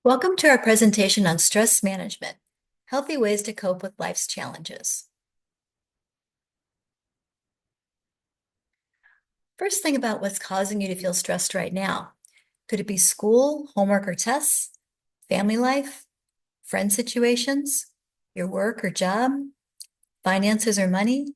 Welcome to our presentation on stress management, healthy ways to cope with life's challenges. First, think about what's causing you to feel stressed right now. Could it be school, homework or tests, family life, friend situations, your work or job, finances or money,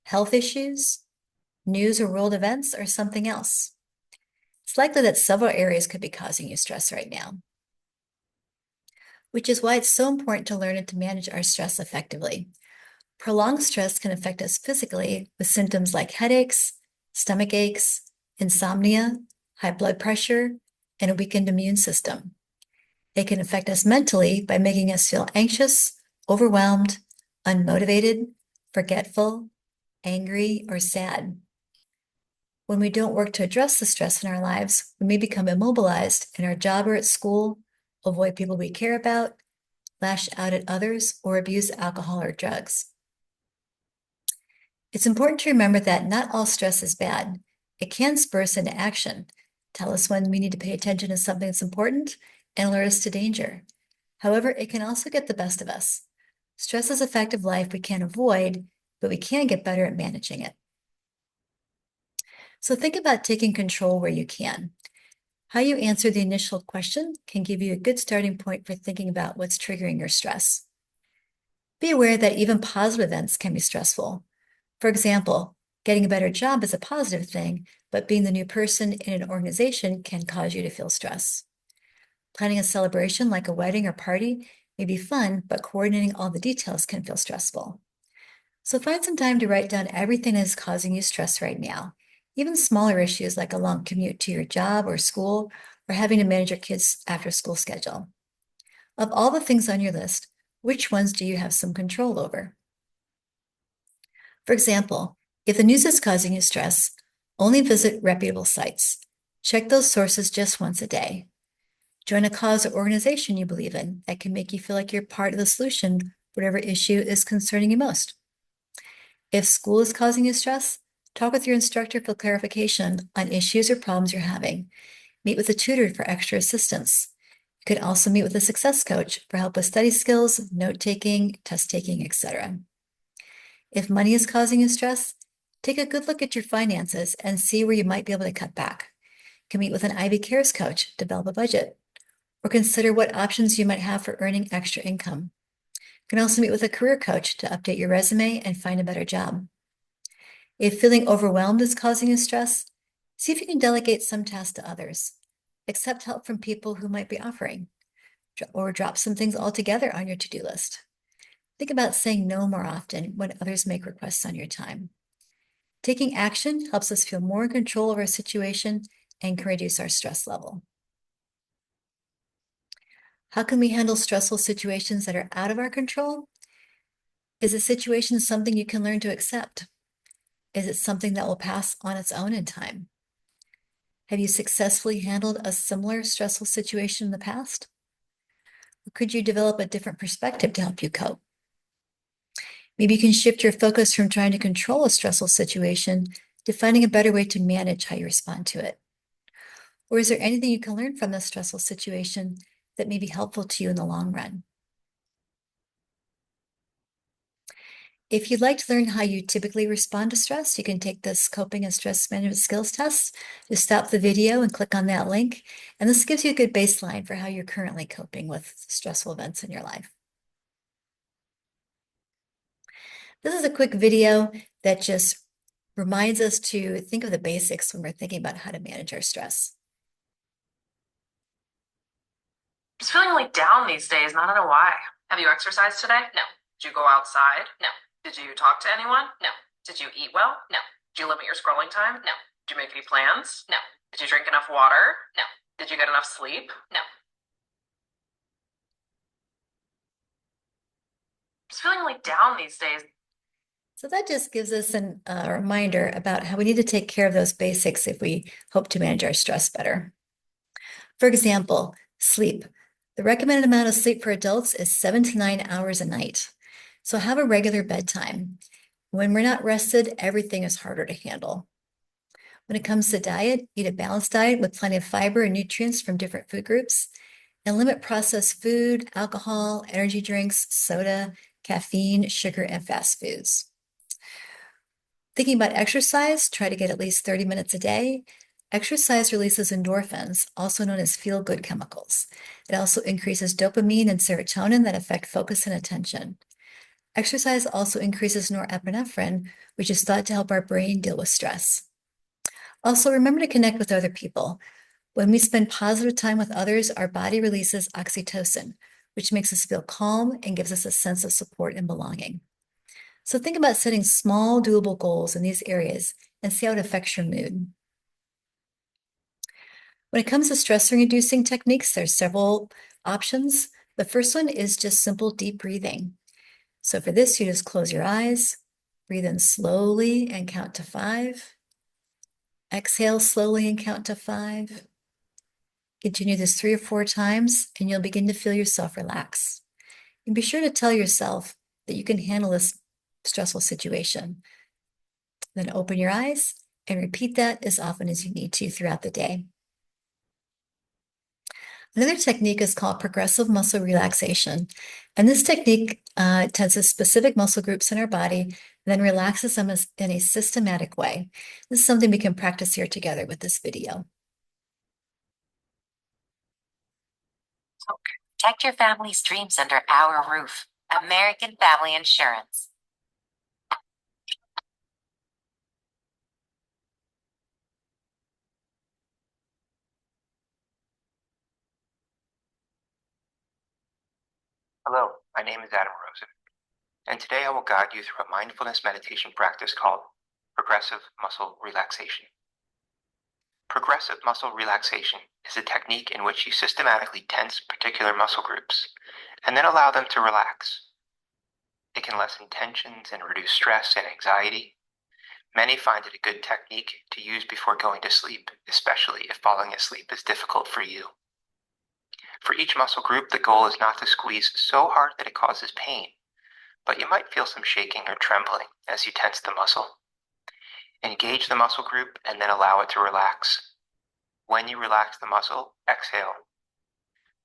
health issues, news or world events, or something else? It's likely that several areas could be causing you stress right now, which is why it's so important to learn to manage our stress effectively. Prolonged stress can affect us physically with symptoms like headaches, stomach aches, insomnia, high blood pressure, and a weakened immune system. It can affect us mentally by making us feel anxious, overwhelmed, unmotivated, forgetful, angry, or sad. When we don't work to address the stress in our lives, we may become immobilized in our job or at school, avoid people we care about, lash out at others, or abuse alcohol or drugs. It's important to remember that not all stress is bad. It can spur us into action, tell us when we need to pay attention to something that's important, and alert us to danger. However, it can also get the best of us. Stress is a fact of life we can't avoid, but we can get better at managing it. So think about taking control where you can. How you answer the initial question can give you a good starting point for thinking about what's triggering your stress. Be aware that even positive events can be stressful. For example, getting a better job is a positive thing, but being the new person in an organization can cause you to feel stress. Planning a celebration like a wedding or party may be fun, but coordinating all the details can feel stressful. So find some time to write down everything that is causing you stress right now, even smaller issues like a long commute to your job or school, or having to manage your kids' after-school schedule. Of all the things on your list, which ones do you have some control over? For example, if the news is causing you stress, only visit reputable sites. Check those sources just once a day. Join a cause or organization you believe in that can make you feel like you're part of the solution, whatever issue is concerning you most. If school is causing you stress, talk with your instructor for clarification on issues or problems you're having. Meet with a tutor for extra assistance. You could also meet with a success coach for help with study skills, note-taking, test-taking, etc. If money is causing you stress, take a good look at your finances and see where you might be able to cut back. You can meet with an Ivy Cares coach to develop a budget, or consider what options you might have for earning extra income. You can also meet with a career coach to update your resume and find a better job. If feeling overwhelmed is causing you stress, see if you can delegate some tasks to others. Accept help from people who might be offering, or drop some things altogether on your to-do list. Think about saying no more often when others make requests on your time. Taking action helps us feel more in control of our situation and can reduce our stress level. How can we handle stressful situations that are out of our control? Is a situation something you can learn to accept? Is it something that will pass on its own in time? Have you successfully handled a similar stressful situation in the past? Or could you develop a different perspective to help you cope? Maybe you can shift your focus from trying to control a stressful situation to finding a better way to manage how you respond to it. Or is there anything you can learn from this stressful situation that may be helpful to you in the long run? If you'd like to learn how you typically respond to stress, you can take this coping and stress management skills test. Just stop the video and click on that link. And this gives you a good baseline for how you're currently coping with stressful events in your life. This is a quick video that just reminds us to think of the basics when we're thinking about how to manage our stress. Just feeling really down these days, and I don't know why. Have you exercised today? No. Did you go outside? No. Did you talk to anyone? No. Did you eat well? No. Did you limit your scrolling time? No. Did you make any plans? No. Did you drink enough water? No. Did you get enough sleep? No. Just feeling really down these days. So that just gives us a reminder about how we need to take care of those basics if we hope to manage our stress better. For example, sleep. The recommended amount of sleep for adults is 7 to 9 hours a night. So have a regular bedtime. When we're not rested, everything is harder to handle. When it comes to diet, eat a balanced diet with plenty of fiber and nutrients from different food groups. And limit processed food, alcohol, energy drinks, soda, caffeine, sugar, and fast foods. Thinking about exercise, try to get at least 30 minutes a day. Exercise releases endorphins, also known as feel-good chemicals. It also increases dopamine and serotonin that affect focus and attention. Exercise also increases norepinephrine, which is thought to help our brain deal with stress. Also, remember to connect with other people. When we spend positive time with others, our body releases oxytocin, which makes us feel calm and gives us a sense of support and belonging. So think about setting small, doable goals in these areas and see how it affects your mood. When it comes to stress-reducing techniques, there's several options. The first one is just simple deep breathing. So for this, you just close your eyes, breathe in slowly and count to 5. Exhale slowly and count to 5. Continue this 3 or 4 times, and you'll begin to feel yourself relax. And be sure to tell yourself that you can handle this stressful situation. Then open your eyes and repeat that as often as you need to throughout the day. Another technique is called progressive muscle relaxation. And this technique tenses specific muscle groups in our body, and then relaxes them in a systematic way. This is something we can practice here together with this video. Protect your family's dreams under our roof. American Family Insurance. Hello, my name is Adam Rosen, and today I will guide you through a mindfulness meditation practice called progressive muscle relaxation. Progressive muscle relaxation is a technique in which you systematically tense particular muscle groups and then allow them to relax. It can lessen tensions and reduce stress and anxiety. Many find it a good technique to use before going to sleep, especially if falling asleep is difficult for you. For each muscle group, the goal is not to squeeze so hard that it causes pain, but you might feel some shaking or trembling as you tense the muscle. Engage the muscle group and then allow it to relax. When you relax the muscle, exhale.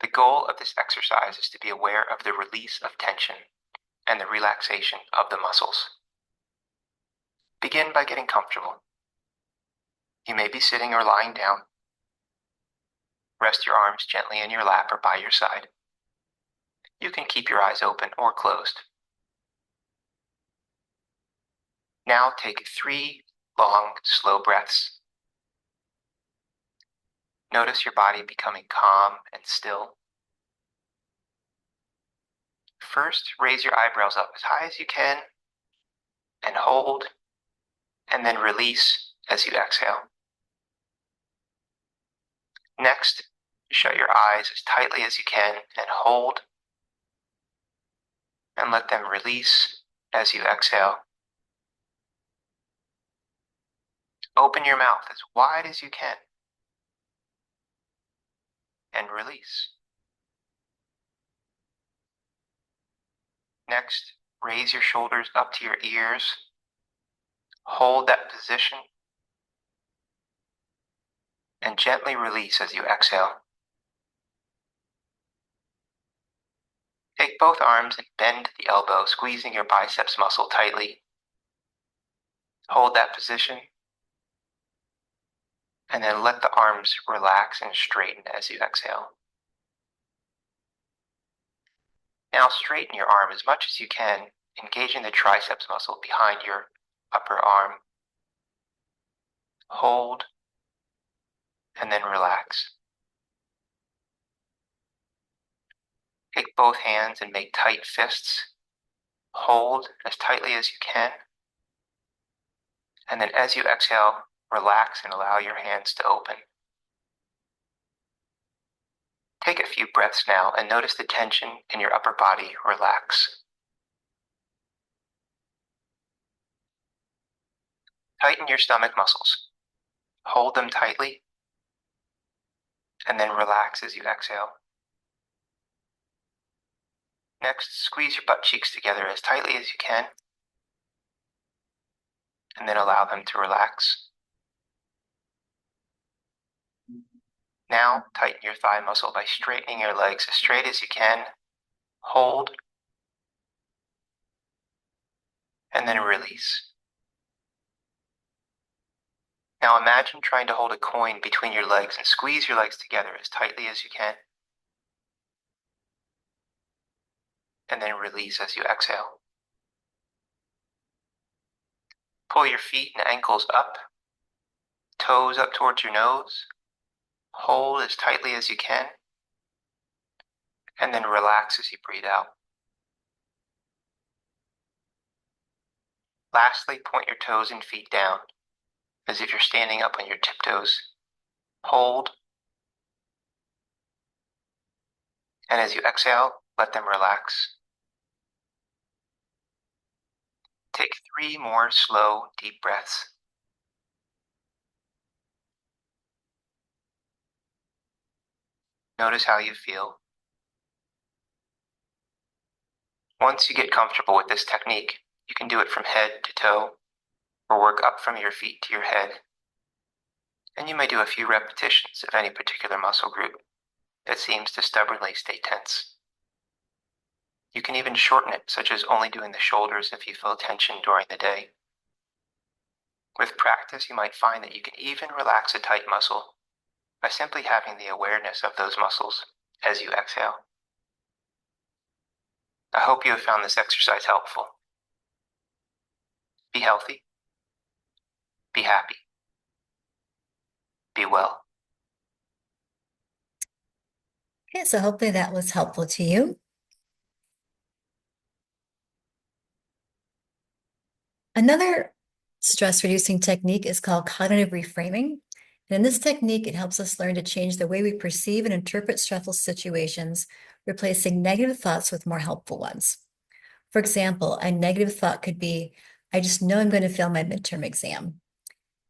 The goal of this exercise is to be aware of the release of tension and the relaxation of the muscles. Begin by getting comfortable. You may be sitting or lying down. Rest your arms gently in your lap or by your side. You can keep your eyes open or closed. Now take 3 long, slow breaths. Notice your body becoming calm and still. First, raise your eyebrows up as high as you can and hold, and then release as you exhale. Next, shut your eyes as tightly as you can and hold, and let them release as you exhale. Open your mouth as wide as you can and release. Next, raise your shoulders up to your ears. Hold that position and gently release as you exhale. Take both arms and bend the elbow, squeezing your biceps muscle tightly. Hold that position, and then let the arms relax and straighten as you exhale. Now straighten your arm as much as you can, engaging the triceps muscle behind your upper arm. Hold, and then relax. Take both hands and make tight fists. Hold as tightly as you can. And then as you exhale, relax and allow your hands to open. Take a few breaths now and notice the tension in your upper body relax. Tighten your stomach muscles. Hold them tightly, and then relax as you exhale. Next, squeeze your butt cheeks together as tightly as you can, and then allow them to relax. Now, tighten your thigh muscle by straightening your legs as straight as you can. Hold. And then release. Now imagine trying to hold a coin between your legs and squeeze your legs together as tightly as you can. And then release as you exhale. Pull your feet and ankles up, toes up towards your nose. Hold as tightly as you can. And then relax as you breathe out. Lastly, point your toes and feet down, as if you're standing up on your tiptoes. Hold. And as you exhale, let them relax. Take 3 more slow, deep breaths. Notice how you feel. Once you get comfortable with this technique, you can do it from head to toe, or work up from your feet to your head. And you may do a few repetitions of any particular muscle group that seems to stubbornly stay tense. You can even shorten it, such as only doing the shoulders if you feel tension during the day. With practice, you might find that you can even relax a tight muscle by simply having the awareness of those muscles as you exhale. I hope you have found this exercise helpful. Be healthy. Be happy. Be well. Okay, so hopefully that was helpful to you. Another stress-reducing technique is called cognitive reframing. And in this technique, it helps us learn to change the way we perceive and interpret stressful situations, replacing negative thoughts with more helpful ones. For example, a negative thought could be, I just know I'm going to fail my midterm exam.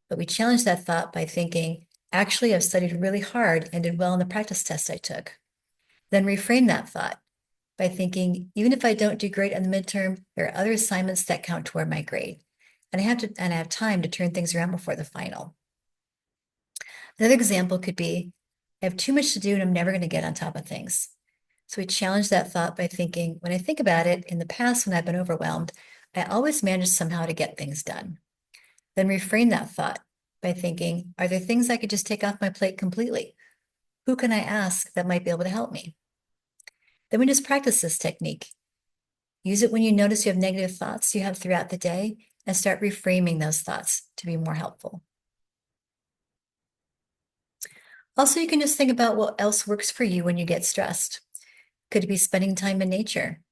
But we challenge that thought by thinking, actually, I've studied really hard and did well in the practice test I took. Then reframe that thought by thinking, even if I don't do great on the midterm, there are other assignments that count toward my grade. And I have time to turn things around before the final. Another example could be, I have too much to do and I'm never going to get on top of things. So we challenge that thought by thinking, when I think about it, in the past when I've been overwhelmed, I always managed somehow to get things done. Then reframe that thought by thinking, are there things I could just take off my plate completely? Who can I ask that might be able to help me? Then we just practice this technique. Use it when you notice you have negative thoughts you have throughout the day and start reframing those thoughts to be more helpful. Also, you can just think about what else works for you when you get stressed. Could it be spending time in nature,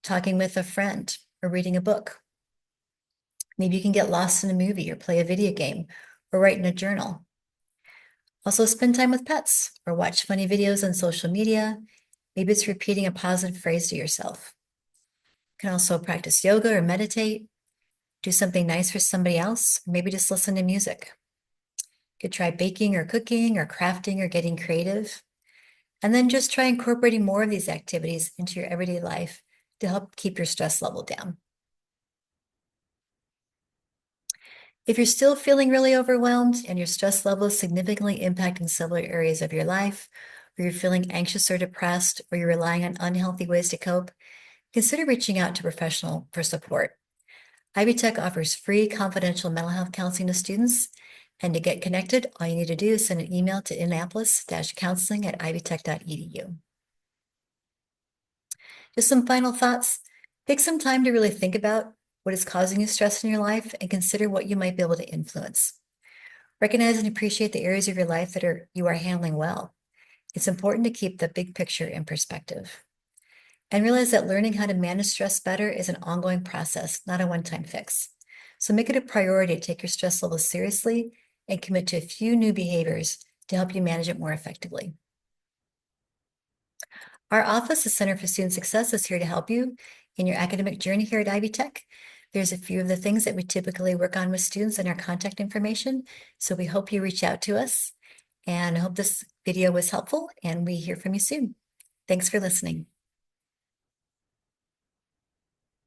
talking with a friend, or reading a book? Maybe you can get lost in a movie or play a video game or write in a journal. Also, spend time with pets or watch funny videos on social media. Maybe it's repeating a positive phrase to yourself. You can also practice yoga or meditate, do something nice for somebody else, or maybe just listen to music. You could try baking or cooking or crafting or getting creative. And then just try incorporating more of these activities into your everyday life to help keep your stress level down. If you're still feeling really overwhelmed and your stress level is significantly impacting several areas of your life, or you're feeling anxious or depressed, or you're relying on unhealthy ways to cope, consider reaching out to a professional for support. Ivy Tech offers free confidential mental health counseling to students. And to get connected, all you need to do is send an email to Indianapolis-counseling@ivytech.edu. Just some final thoughts. Take some time to really think about what is causing you stress in your life and consider what you might be able to influence. Recognize and appreciate the areas of your life that you are handling well. It's important to keep the big picture in perspective. And realize that learning how to manage stress better is an ongoing process, not a one-time fix. So make it a priority to take your stress levels seriously and commit to a few new behaviors to help you manage it more effectively. Our office, the Center for Student Success, is here to help you in your academic journey here at Ivy Tech. There's a few of the things that we typically work on with students in our contact information, so we hope you reach out to us. And I hope this video was helpful, and we hear from you soon. Thanks for listening.